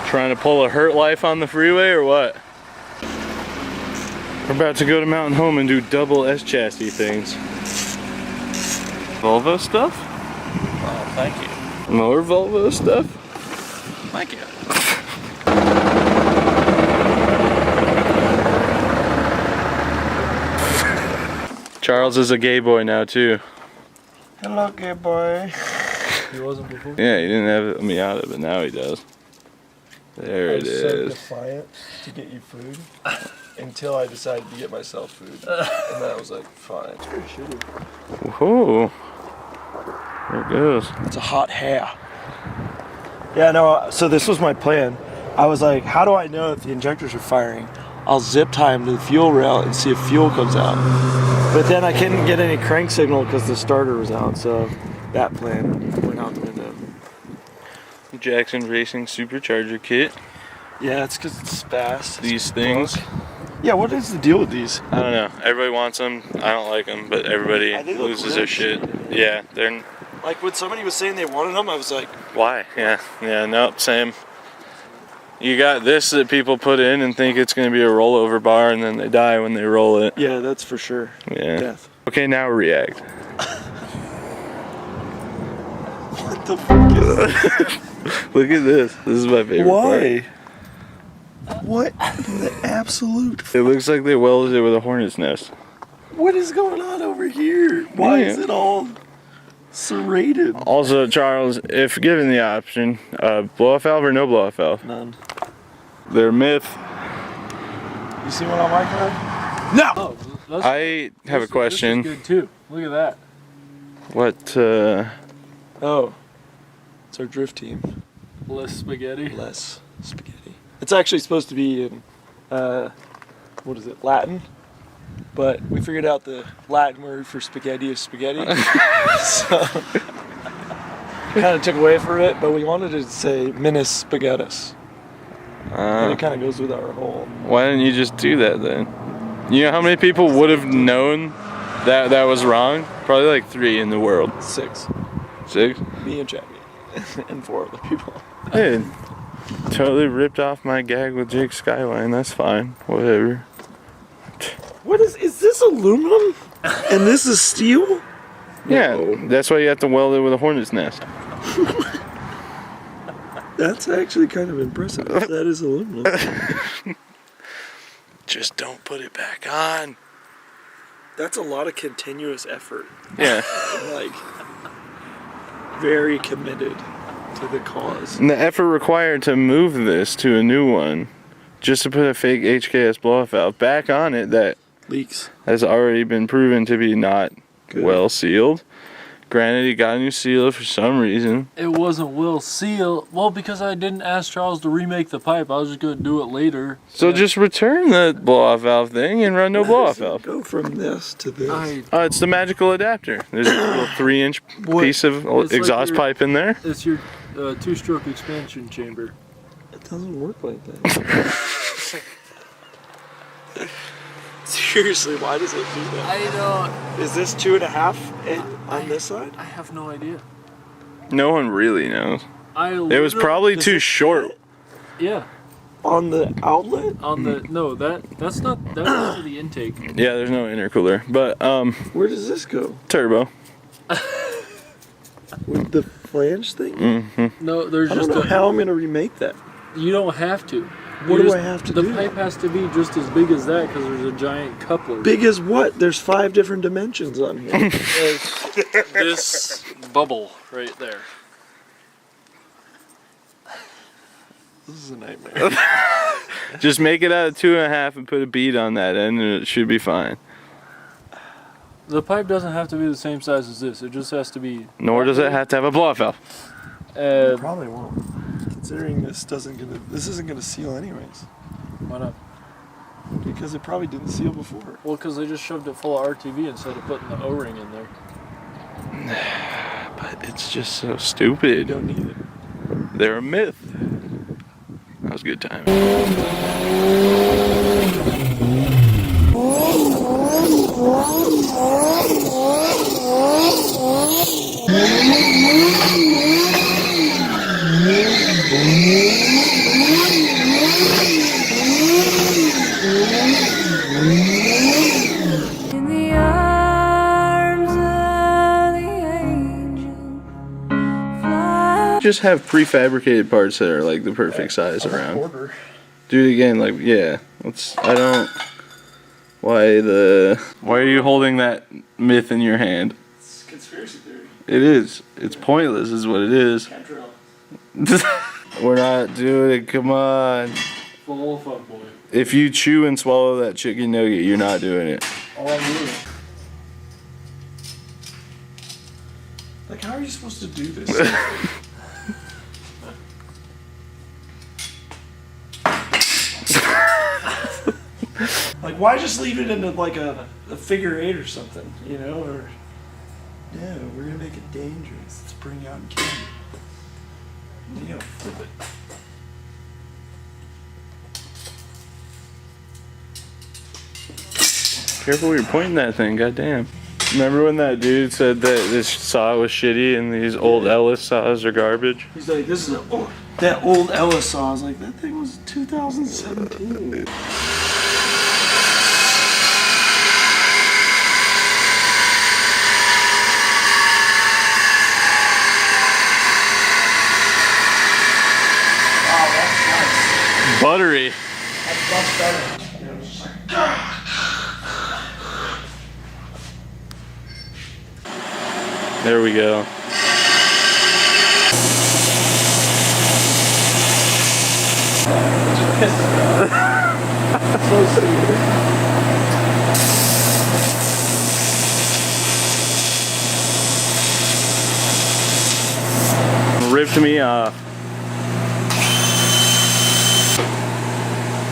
Trying to pull a hurt life on the freeway or what? We're about to go to Mountain Home and do double S chassis things. Volvo stuff? Oh, thank you. More Volvo stuff? Thank you. Charles is a gay boy now too. Hello, gay boy. He wasn't before? Yeah, he didn't have a Miata, but now he does. There it is. I was so defiant to get you food until I decided to get myself food. And then I was like, fine. It's pretty shitty. Whoa. There it goes. It's a hot hair. Yeah, no, so this was my plan. I was like, how do I know if the injectors are firing? I'll zip tie them to the fuel rail and see if fuel comes out. But then I couldn't get any crank signal because the starter was out, so that plan went out the window. Jackson Racing Supercharger kit. Yeah, it's because it's fast. These things. Yeah, what is the deal with these? I don't know. Everybody wants them. I don't like them, but everybody loses their shit. Yeah, they're... Like when somebody was saying they wanted them, I was like... Why? Yeah, nope, same. You got this that people put in and think it's going to be a rollover bar, and then they die when they roll it. Yeah, that's for sure. Yeah. Death. Okay, now react. What the fuck is this? Look at this. This is my favorite Why? What in the absolute? It looks like they welded it with a hornet's nest. What is going on over here? Why is it all serrated? Also, Charles, if given the option, blow-off valve or no blow-off valve? None. They're myth. You see what I'm like there? No! Oh, I have a question. This is good too. Look at that. What, Oh. It's our drift team. Less spaghetti. Less spaghetti. It's actually supposed to be in, what is it, Latin? But we figured out the Latin word for spaghetti is spaghetti. So, kind of took away from it, but we wanted to say minis spaghettis. And it kind of goes with our whole... Why didn't you just do that then? You know how many people would have known that that was wrong? Probably like 3 in the world. 6. 6? Me and Jackie. And 4 other people. Hey, totally ripped off my gag with Jake Skyline. That's fine. Whatever. What is this aluminum? And this is steel? Yeah, No. that's why you have to weld it with a hornet's nest. That's actually kind of impressive. That is aluminum. Just don't put it back on. That's a lot of continuous effort. Yeah. Like, very committed to the cause. And the effort required to move this to a new one, just to put a fake HKS blow-off valve back on it that Leaks. has already been proven to be not Good. well sealed. Granted, he got a new sealer for some reason. It wasn't well sealed. Well, because I didn't ask Charles to remake the pipe. I was just going to do it later. So just return the blow-off valve thing and run no blow-off valve. Go from this to this. Oh, it's the magical adapter. There's a little 3-inch piece of It's exhaust like pipe in there. It's your 2-stroke expansion chamber. It doesn't work like that. Seriously, why does it do that? I don't... Is this 2.5 on this side? I have no idea. No one really knows. It was literally- probably Does too it short. fit Yeah. on the outlet? On the... No, that's not... That's for the intake. Yeah, there's no intercooler, but Where does this go? turbo. With the flange thing? Mm-hmm. No, there's I just don't know how I'm going to remake that. You don't have to. What do I have to the do? The pipe has to be just as big as that because there's a giant coupler. Big as what? There's 5 different dimensions on here. This bubble right there. This is a nightmare. Just make it out of 2.5 and put a bead on that end and it should be fine. The pipe doesn't have to be the same size as this. It just has to be... Nor does it have to have a blow-off valve. Probably won't. Considering this isn't gonna seal anyways. Why not? Because it probably didn't seal before. Well, because they just shoved it full of RTV instead of putting the O-ring in there. But it's just so You stupid. don't need it. They're a myth. That was a good time. just have prefabricated parts that are like the perfect size around? Do it again, like, yeah. Why are you holding that myth in your hand? It's conspiracy theory. It is. It's pointless is what it is. We're not doing it, come on. Full fuckboy. If you chew and swallow that chicken nugget, you're not doing it. Oh, I'm doing it. Like, how are you supposed to do this? Like, why just leave it in like a figure 8 or something, you know? Or no, we're gonna make it dangerous. Let's bring out and kill you. You know, flip it. Careful where you're pointing that thing, goddamn. Remember when that dude said that this saw was shitty and these old Ellis saws are garbage? He's like, this is that old Ellis saw. I was like, that thing was 2017. Buttery. That's much better. You know, just like, There we go. so stupid. Ripped me off.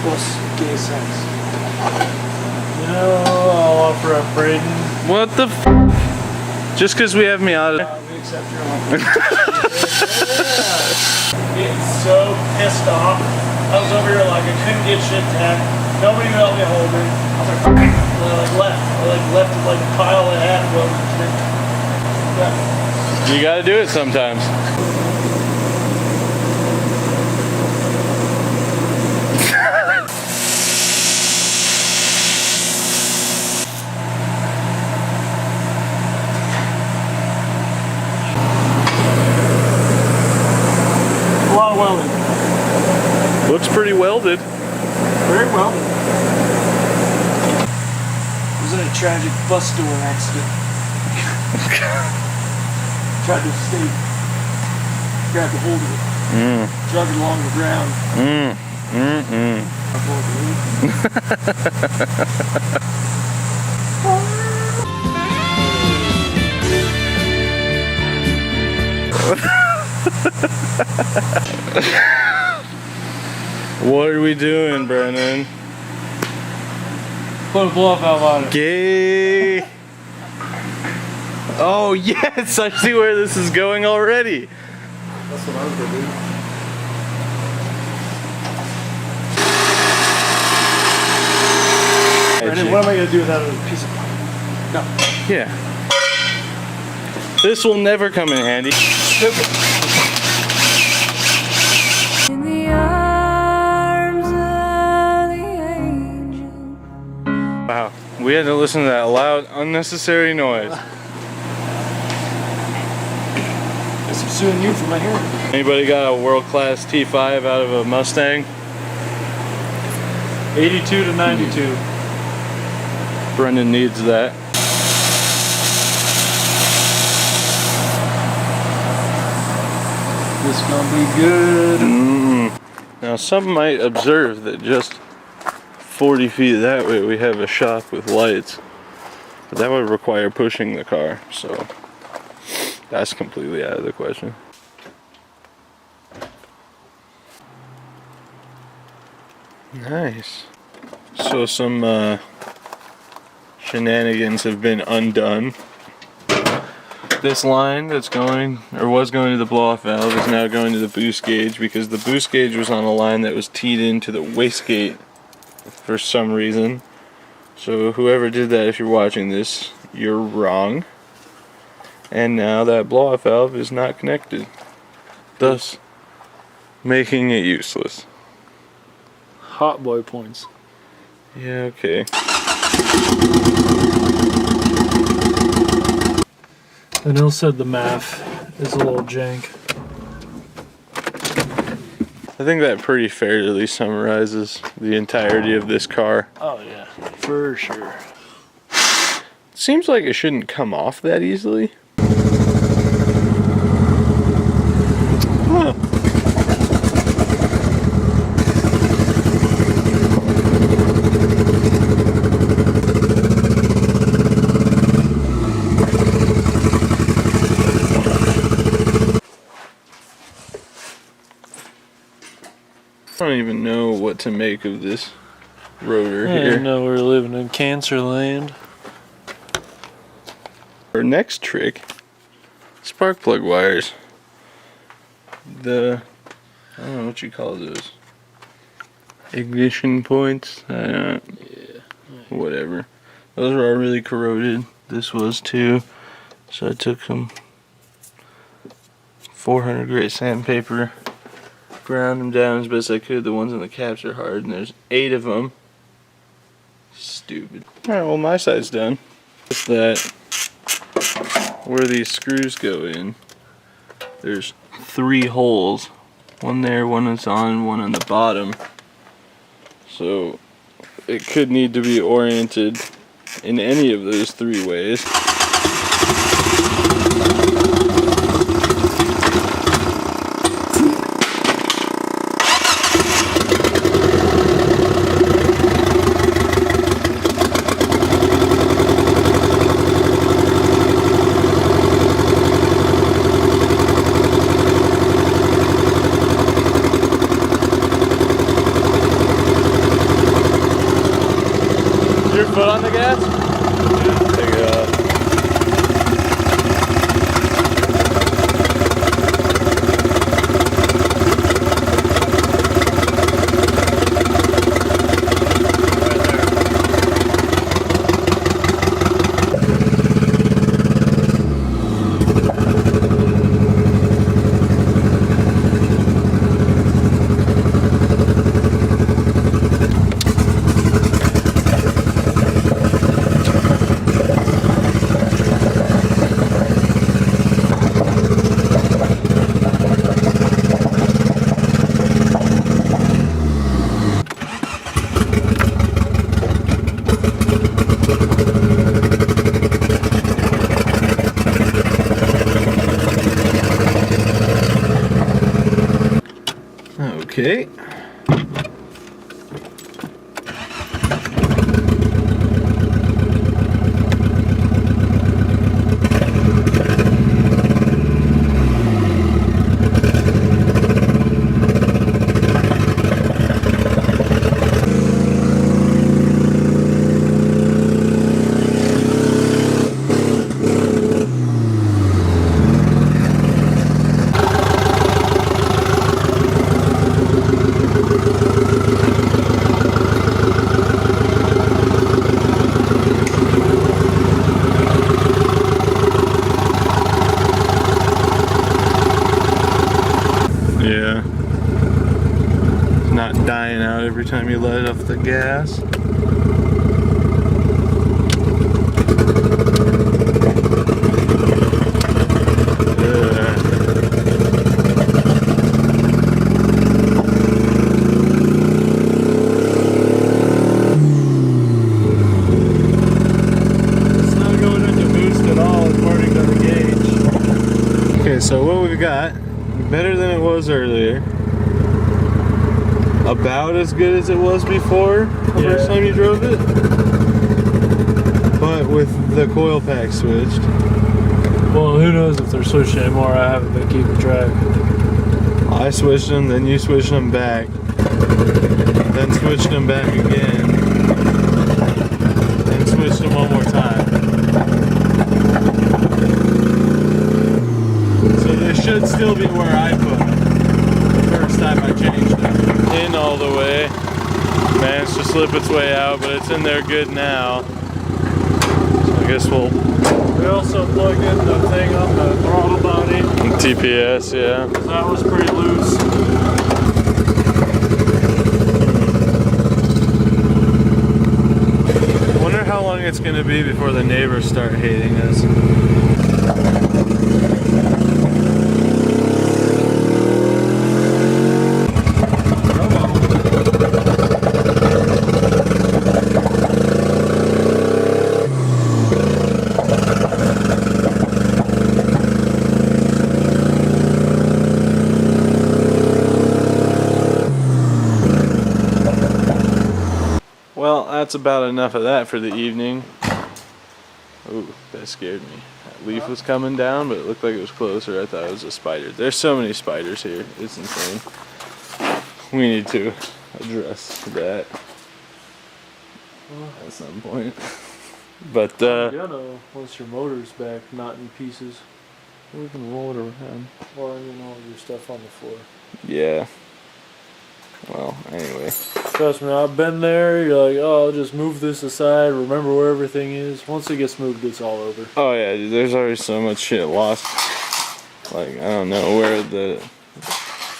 Plus gay sex. No, I'll offer up Braden. What the Just because we have Miata. We accept your offer. Getting so pissed off. I was over here like I couldn't get shit tagged. Nobody would help me hold it. I was like, I left it like a pile of hat clothes. You gotta do it sometimes. A lot of welding. Looks pretty welded. Very welded. I was in a tragic bus door accident. Tried to escape. Grabbed a hold of it. Drug it along the ground. What are we doing, Brennan? Put a blow valve on it. Gay. Oh yes, I see where this is going already. That's what I was gonna do. Brandon, what am I gonna do without a piece of pipe? No. Yeah. This will never come in handy. Stupid. In the arms of the angel. Wow, we had to listen to that loud, unnecessary noise. Guess I'm suing you for my hearing. Anybody got a world-class T5 out of a Mustang? 82 to 92. Brendan needs that. This gonna be good. Now some might observe that just 40 feet that way we have a shop with lights. But that would require pushing the car, so that's completely out of the question. Nice. So some shenanigans have been undone. This line that's going, or was going to the blow-off valve, is now going to the boost gauge because the boost gauge was on a line that was teed into the wastegate for some reason. So whoever did that, if you're watching this, you're wrong. And now that blow-off valve is not connected, thus making it useless. Hot boy points. Yeah, okay. And Hill said the math is a little jank. I think that pretty fairly summarizes the entirety of this car. Oh yeah, for sure. Seems like it shouldn't come off that easily. Huh. I don't even know what to make of this rotor I here. didn't know we were living in cancer land. Our next trick, spark plug wires. I don't know what you call those. Ignition points? I don't know. Yeah. Whatever. Those were all really corroded. This was too. So I took some 400 grit sandpaper, ground them down as best I could. The ones on the caps are hard, and there's 8 of them. Stupid. Alright, well my side's done. Just that where these screws go in, there's 3 holes. One there, one that's on, one on the bottom. So it could need to be oriented in any of those 3 ways. Your foot on the gas? Yeah, take it off. Okay. Yeah. Not dying out every time you let off the gas. It's not going into boost at all, according to the gauge. Okay, so what we've got, better than it was earlier. About as good as it was before, the first time you drove it. But with the coil pack switched. Well, who knows if they're switched anymore? I haven't been keeping track. I switched them, then you switched them back. Then switched them back again. Then switched them one more time. So they should still be where I put them the first time I changed them. In all the way. Managed to slip its way out, but it's in there good now. So I guess we'll... We also plugged in the thing on the throttle body. TPS, yeah. That was pretty loose. Wonder how long it's gonna be before the neighbors start hating us. that's about enough of that for the evening. Ooh, that scared me. That leaf was coming down, but it looked like it was closer. I thought it was a spider. There's so many spiders here. It's insane. We need to address that at some point. But know, once your motor's back, not in pieces. we can roll it around. Or all your stuff on the floor. Yeah. Well, anyway. Trust me, I've been there. You're like, oh, I'll just move this aside. Remember where everything is. Once it gets moved, it's all over. Oh yeah, dude, there's already so much shit lost. Like, I don't know where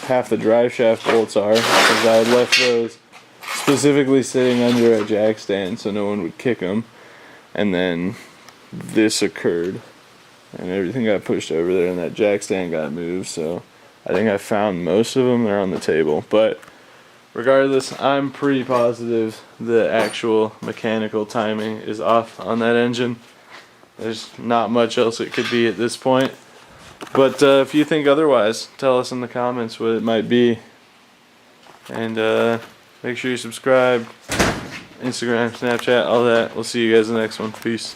half the drive shaft bolts are, because I had left those specifically sitting under a jack stand so no one would kick them. And then this occurred, and everything got pushed over there, and that jack stand got moved. So I think I found most of them. They're on the table, but regardless, I'm pretty positive the actual mechanical timing is off on that engine. There's not much else it could be at this point. But if you think otherwise, tell us in the comments what it might be. And make sure you subscribe, Instagram, Snapchat, all that. We'll see you guys in the next one. Peace.